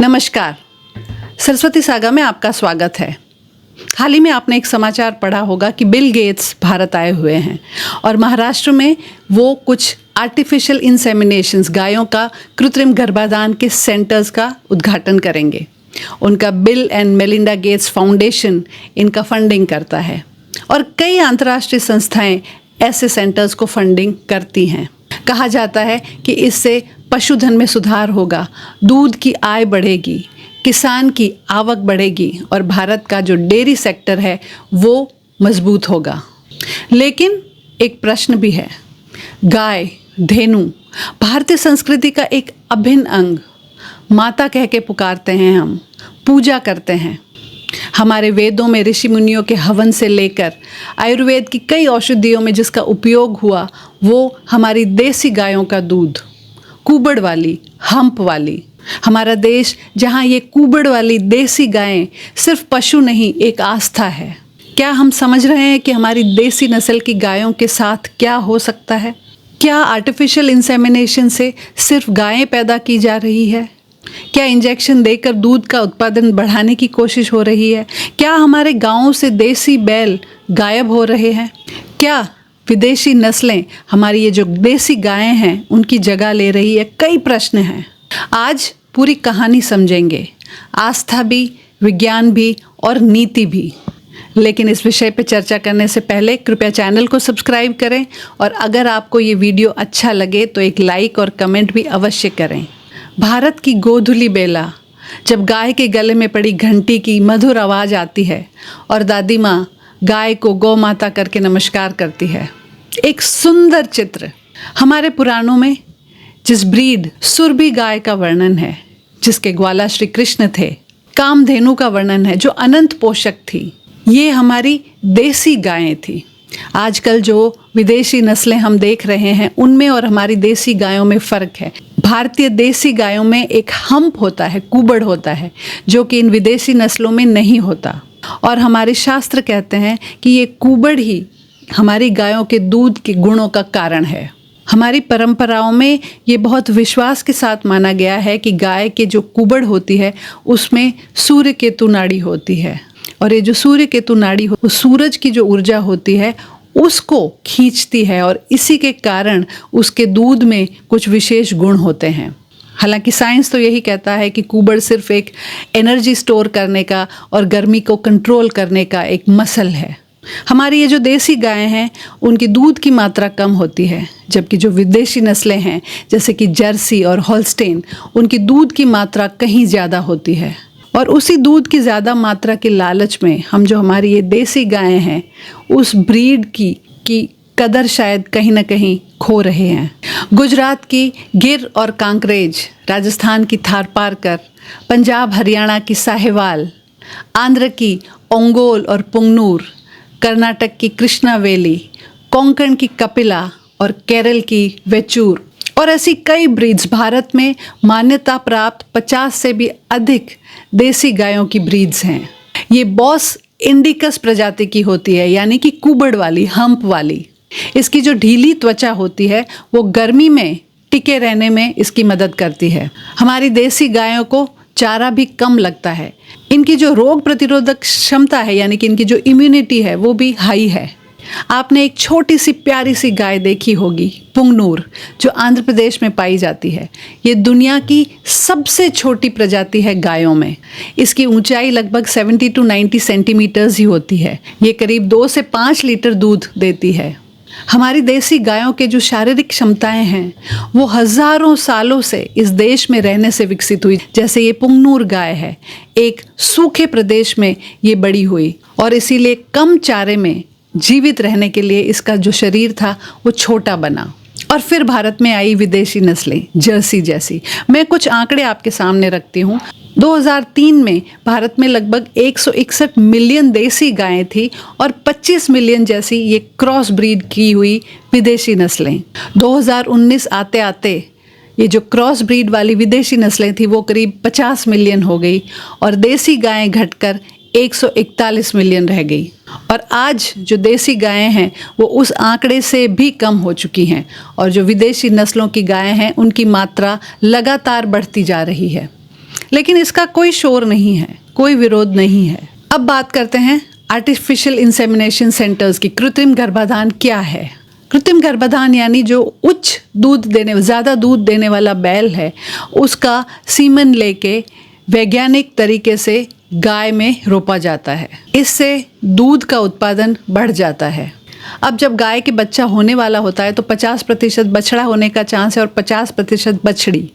नमस्कार। सरस्वती सागा में आपका स्वागत है। हाल ही में आपने एक समाचार पढ़ा होगा कि बिल गेट्स भारत आए हुए हैं और महाराष्ट्र में वो कुछ आर्टिफिशियल इंसेमिनेशंस, गायों का कृत्रिम गर्भाधान के सेंटर्स का उद्घाटन करेंगे। उनका bill and Melinda Gates foundation इनका फंडिंग करता है और कई अंतर्राष्ट्रीय संस्थाएं ऐसे सेंटर्स को फंडिंग करती हैं। कहा जाता है कि इससे पशुधन में सुधार होगा, दूध की आय बढ़ेगी, किसान की आवक बढ़ेगी और भारत का जो डेयरी सेक्टर है वो मजबूत होगा। लेकिन एक प्रश्न भी है। गाय, धेनु भारतीय संस्कृति का एक अभिन्न अंग, माता कह के पुकारते हैं, हम पूजा करते हैं। हमारे वेदों में ऋषि मुनियों के हवन से लेकर आयुर्वेद की कई औषधियों में जिसका उपयोग हुआ वो हमारी देसी गायों का दूध, कुबड़ वाली, हम्प वाली। हमारा देश जहाँ ये कुबड़ वाली देसी गायें सिर्फ पशु नहीं, एक आस्था है। क्या हम समझ रहे हैं कि हमारी देसी नस्ल की गायों के साथ क्या हो सकता है? क्या आर्टिफिशियल इंसेमिनेशन से सिर्फ गायें पैदा की जा रही है? क्या इंजेक्शन देकर दूध का उत्पादन बढ़ाने की कोशिश हो रही है? क्या हमारे गांवों से देसी बैल गायब हो रहे हैं? क्या विदेशी नस्लें हमारी ये जो देसी गायें हैं उनकी जगह ले रही है? कई प्रश्न हैं। आज पूरी कहानी समझेंगे, आस्था भी, विज्ञान भी और नीति भी। लेकिन इस विषय पे चर्चा करने से पहले कृपया चैनल को सब्सक्राइब करें और अगर आपको ये वीडियो अच्छा लगे तो एक लाइक और कमेंट भी अवश्य करें। भारत की गोधुली बेला, जब गाय के गले में पड़ी घंटी की मधुर आवाज़ आती है और दादी माँ गाय को गौ माता करके नमस्कार करती है। एक सुंदर चित्र। हमारे पुराणों में जिस ब्रीड सुरभि गाय का वर्णन है, जिसके ग्वाला श्री कृष्ण थे, कामधेनु का वर्णन है जो अनंत पोषक थी, ये हमारी देसी गायें थी। आजकल जो विदेशी नस्लें हम देख रहे हैं उनमें और हमारी देसी गायों में फ़र्क है। भारतीय देसी गायों में एक हम्प होता है, कुबड़ होता है, जो कि इन विदेशी नस्लों में नहीं होता। और हमारे शास्त्र कहते हैं कि ये कुबड़ ही हमारी गायों के दूध के गुणों का कारण है। हमारी परंपराओं में ये बहुत विश्वास के साथ माना गया है कि गाय के जो कुबड़ होती है उसमें सूर्य केतु नाड़ी होती है और ये जो सूर्य केतु नाड़ी वो सूरज की जो ऊर्जा होती है उसको खींचती है और इसी के कारण उसके दूध में कुछ विशेष गुण होते हैं। हालांकि साइंस तो यही कहता है कि कुबड़ सिर्फ एक एनर्जी स्टोर करने का और गर्मी को कंट्रोल करने का एक मसल है। हमारी ये जो देसी गायें हैं उनकी दूध की मात्रा कम होती है, जबकि जो विदेशी नस्लें हैं जैसे कि जर्सी और होल्स्टेन, उनकी दूध की मात्रा कहीं ज़्यादा होती है। और उसी दूध की ज़्यादा मात्रा के लालच में हम जो हमारी ये देसी गायें हैं उस ब्रीड की कदर शायद कहीं ना कहीं खो रहे हैं। गुजरात की गिर और कांकरेज, राजस्थान की थारपारकर, पंजाब हरियाणा की साहिवाल, आंध्र की ओंगोल और पुंगनूर, कर्नाटक की कृष्णावेली, कोंकण की कपिला और केरल की वेचूर और ऐसी कई ब्रीड्स भारत में मान्यता प्राप्त 50 से भी अधिक देसी गायों की ब्रीड्स हैं। ये बॉस इंडिकस प्रजाति की होती है, यानी कि कुबड़ वाली, हम्प वाली। इसकी जो ढीली त्वचा होती है वो गर्मी में टिके रहने में इसकी मदद करती है। हमारी देसी गायों को चारा भी कम लगता है। इनकी जो रोग प्रतिरोधक क्षमता है, यानी कि इनकी जो इम्यूनिटी है वो भी हाई है। आपने एक छोटी सी प्यारी सी गाय देखी होगी, पुंगनूर, जो आंध्र प्रदेश में पाई जाती है। ये दुनिया की सबसे छोटी प्रजाति है गायों में। इसकी ऊंचाई लगभग 70 to 90 सेंटीमीटर्स ही होती है। ये करीब 2 से 5 लीटर दूध देती है। हमारी देसी गायों के जो शारीरिक क्षमताएं हैं वो हजारों सालों से इस देश में रहने से विकसित हुई। जैसे ये पुंगनूर गाय है, एक सूखे प्रदेश में ये बड़ी हुई और इसीलिए कम चारे में जीवित रहने के लिए इसका जो शरीर था वो छोटा बना। और फिर भारत में आई विदेशी नस्लें, जर्सी जैसी। मैं कुछ आंकड़े आपके सामने रखती हूँ। 2003 में भारत में लगभग 161 मिलियन देसी गायें थी और 25 मिलियन जैसी ये क्रॉस ब्रीड की हुई विदेशी नस्लें। 2019 आते आते ये जो क्रॉस ब्रीड वाली विदेशी नस्लें थी वो करीब 50 मिलियन हो गई और देसी गायें घटकर 141 मिलियन रह गई। और आज जो देसी गायें हैं वो उस आंकड़े से भी कम हो चुकी हैं और जो विदेशी नस्लों की गायें हैं उनकी मात्रा लगातार बढ़ती जा रही है। लेकिन इसका कोई शोर नहीं है, कोई विरोध नहीं है। अब बात करते हैं आर्टिफिशियल इंसेमिनेशन सेंटर्स की। कृत्रिम गर्भाधान क्या है? कृत्रिम गर्भाधान यानी जो ज़्यादा दूध देने वाला बैल है, उसका सीमन लेके वैज्ञानिक तरीके से गाय में रोपा जाता है। इससे दूध का उत्पादन बढ़ जाता है। अब जब गाय के बच्चा होने वाला होता है तो 50% बछड़ा होने का चांस है और 50% बछड़ी।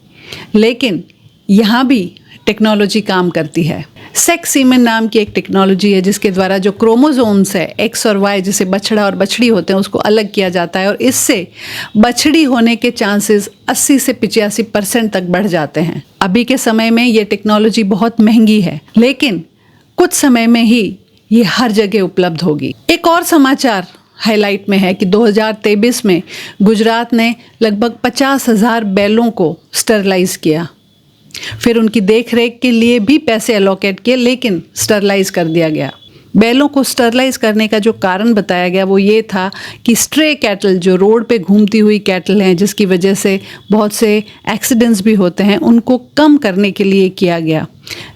लेकिन यहाँ भी टेक्नोलॉजी काम करती है। सेक्स सीमेन नाम की एक टेक्नोलॉजी है जिसके द्वारा जो क्रोमोसोम्स है एक्स और वाई, जिसे बछड़ा और बछड़ी होते हैं, उसको अलग किया जाता है और इससे बछड़ी होने के चांसेस 80 से 85% तक बढ़ जाते हैं। अभी के समय में ये टेक्नोलॉजी बहुत महंगी है, लेकिन कुछ समय में ही ये हर जगह उपलब्ध होगी। एक और समाचार हाईलाइट में है कि 2023 में गुजरात ने लगभग 50,000 बैलों को स्टरलाइज किया। फिर उनकी देखरेख के लिए भी पैसे एलोकेट किए, लेकिन स्टरलाइज कर दिया गया। बैलों को स्टरलाइज करने का जो कारण बताया गया वो ये था कि स्ट्रे कैटल, जो रोड पे घूमती हुई कैटल हैं, जिसकी वजह से बहुत से एक्सीडेंट्स भी होते हैं, उनको कम करने के लिए किया गया।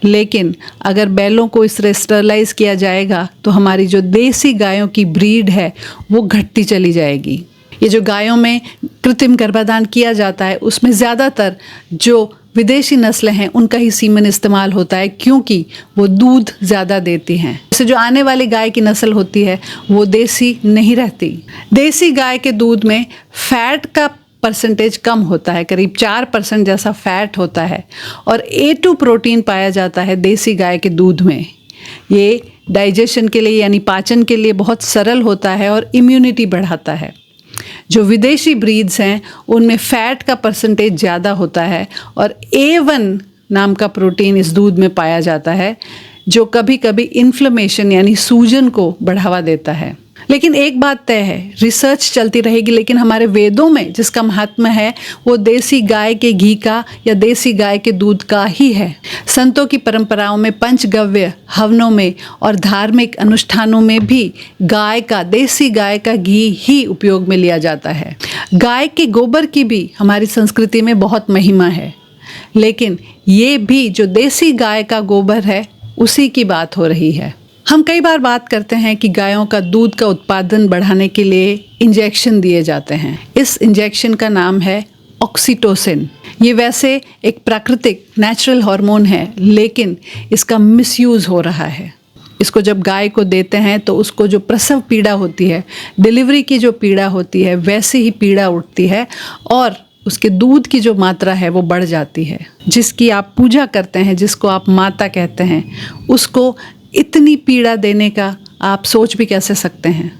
लेकिन अगर बैलों को इस तरह स्टरलाइज किया जाएगा तो हमारी जो देसी गायों की ब्रीड है वो घटती चली जाएगी। ये जो गायों में कृत्रिम गर्भाधान किया जाता है उसमें ज़्यादातर जो विदेशी नस्लें हैं उनका ही सीमन इस्तेमाल होता है, क्योंकि वो दूध ज़्यादा देती हैं। जैसे जो आने वाली गाय की नस्ल होती है वो देसी नहीं रहती। देसी गाय के दूध में फैट का परसेंटेज कम होता है, करीब 4% जैसा फैट होता है, और A2 प्रोटीन पाया जाता है देसी गाय के दूध में। ये डाइजेशन के लिए यानी पाचन के लिए बहुत सरल होता है और इम्यूनिटी बढ़ाता है। जो विदेशी ब्रीड्स हैं उनमें फ़ैट का परसेंटेज ज़्यादा होता है और A1 नाम का प्रोटीन इस दूध में पाया जाता है, जो कभी कभी इन्फ्लेमेशन यानी सूजन को बढ़ावा देता है। लेकिन एक बात तय है, रिसर्च चलती रहेगी, लेकिन हमारे वेदों में जिसका महात्म्य है वो देसी गाय के घी का या देसी गाय के दूध का ही है। संतों की परंपराओं में, पंचगव्य हवनों में और धार्मिक अनुष्ठानों में भी देसी गाय का घी ही उपयोग में लिया जाता है। गाय के गोबर की भी हमारी संस्कृति में बहुत महिमा है, लेकिन ये भी जो देसी गाय का गोबर है उसी की बात हो रही है। हम कई बार बात करते हैं कि गायों का दूध का उत्पादन बढ़ाने के लिए इंजेक्शन दिए जाते हैं। इस इंजेक्शन का नाम है ऑक्सीटोसिन। ये वैसे एक प्राकृतिक नेचुरल हार्मोन है, लेकिन इसका मिसयूज़ हो रहा है। इसको जब गाय को देते हैं तो उसको जो प्रसव पीड़ा होती है, डिलीवरी की जो पीड़ा होती है, वैसे ही पीड़ा उठती है और उसके दूध की जो मात्रा है वो बढ़ जाती है। जिसकी आप पूजा करते हैं, जिसको आप माता कहते हैं, उसको इतनी पीड़ा देने का आप सोच भी कैसे सकते हैं।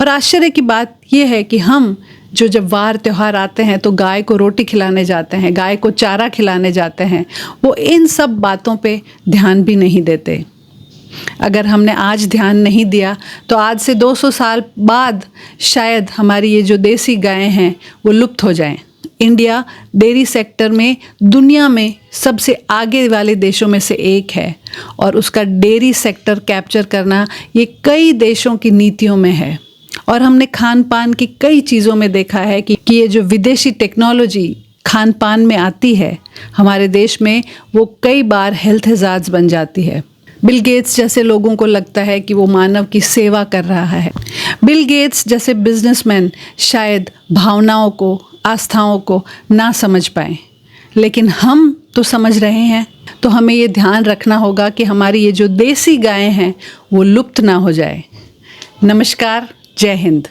और आश्चर्य की बात यह है कि हम जब वार त्यौहार आते हैं तो गाय को रोटी खिलाने जाते हैं, गाय को चारा खिलाने जाते हैं, वो इन सब बातों पे ध्यान भी नहीं देते। अगर हमने आज ध्यान नहीं दिया तो आज से 200 साल बाद शायद हमारी ये जो देसी गायें हैं वो लुप्त हो जाएं। इंडिया डेयरी सेक्टर में दुनिया में सबसे आगे वाले देशों में से एक है और उसका डेयरी सेक्टर कैप्चर करना ये कई देशों की नीतियों में है। और हमने खान पान की कई चीज़ों में देखा है कि ये जो विदेशी टेक्नोलॉजी खान पान में आती है हमारे देश में, वो कई बार हेल्थ हज़ार्ड्स बन जाती है। बिल गेट्स जैसे लोगों को लगता है कि वो मानव की सेवा कर रहा है। बिल गेट्स जैसे बिजनेसमैन शायद भावनाओं को, आस्थाओं को ना समझ पाएं, लेकिन हम तो समझ रहे हैं। तो हमें ये ध्यान रखना होगा कि हमारी ये जो देसी गायें हैं वो लुप्त ना हो जाए। नमस्कार, जय हिंद।